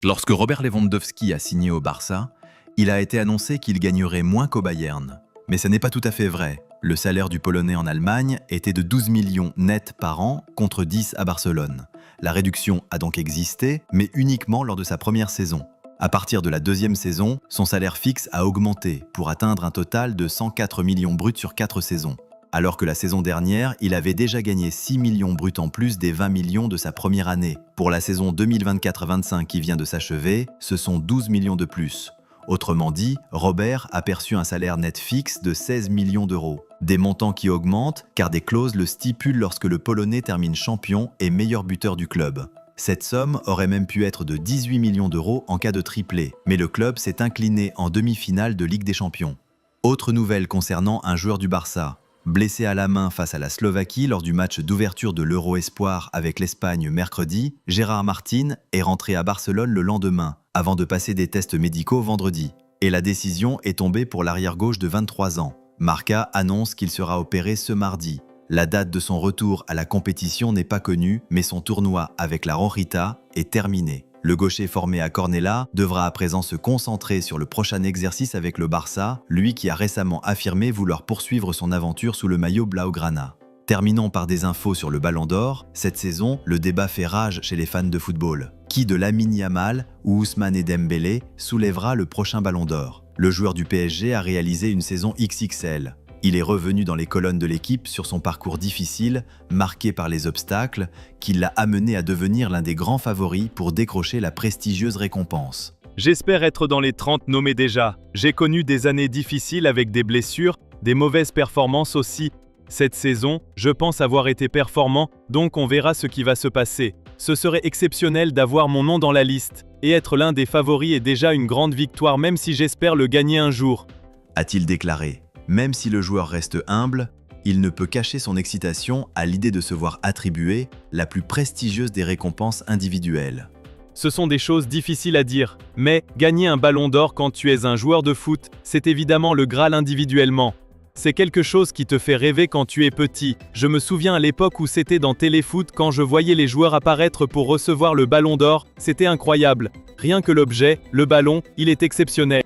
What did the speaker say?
Lorsque Robert Lewandowski a signé au Barça, il a été annoncé qu'il gagnerait moins qu'au Bayern. Mais ce n'est pas tout à fait vrai. Le salaire du Polonais en Allemagne était de 12 millions net par an contre 10 à Barcelone. La réduction a donc existé, mais uniquement lors de sa première saison. À partir de la deuxième saison, son salaire fixe a augmenté pour atteindre un total de 104 millions bruts sur 4 saisons. Alors que la saison dernière, il avait déjà gagné 6 millions bruts en plus des 20 millions de sa première année. Pour la saison 2024-25 qui vient de s'achever, ce sont 12 millions de plus. Autrement dit, Robert a perçu un salaire net fixe de 16 millions d'euros. Des montants qui augmentent car des clauses le stipulent lorsque le Polonais termine champion et meilleur buteur du club. Cette somme aurait même pu être de 18 millions d'euros en cas de triplé, mais le club s'est incliné en demi-finale de Ligue des Champions. Autre nouvelle concernant un joueur du Barça. Blessé à la main face à la Slovaquie lors du match d'ouverture de l'Euro Espoir avec l'Espagne mercredi, Gérard Martín est rentré à Barcelone le lendemain, avant de passer des tests médicaux vendredi. Et la décision est tombée pour l'arrière-gauche de 23 ans. Marca annonce qu'il sera opéré ce mardi. La date de son retour à la compétition n'est pas connue, mais son tournoi avec la Rojita est terminé. Le gaucher formé à Cornellà devra à présent se concentrer sur le prochain exercice avec le Barça, lui qui a récemment affirmé vouloir poursuivre son aventure sous le maillot blaugrana. Terminons par des infos sur le Ballon d'Or. Cette saison, le débat fait rage chez les fans de football. Qui de Lamine Yamal ou Ousmane Dembélé soulèvera le prochain Ballon d'Or? Le joueur du PSG a réalisé une saison XXL. Il est revenu dans les colonnes de l'équipe sur son parcours difficile, marqué par les obstacles, qui l'a amené à devenir l'un des grands favoris pour décrocher la prestigieuse récompense. J'espère être dans les 30 nommés déjà. J'ai connu des années difficiles avec des blessures, des mauvaises performances aussi. Cette saison, je pense avoir été performant, donc on verra ce qui va se passer. Ce serait exceptionnel d'avoir mon nom dans la liste, et être l'un des favoris est déjà une grande victoire même si j'espère le gagner un jour. A-t-il déclaré. Même si le joueur reste humble, il ne peut cacher son excitation à l'idée de se voir attribuer la plus prestigieuse des récompenses individuelles. Ce sont des choses difficiles à dire, mais gagner un ballon d'or quand tu es un joueur de foot, c'est évidemment le Graal individuellement. C'est quelque chose qui te fait rêver quand tu es petit. Je me souviens à l'époque où c'était dans Téléfoot quand je voyais les joueurs apparaître pour recevoir le ballon d'or, c'était incroyable. Rien que l'objet, le ballon, il est exceptionnel.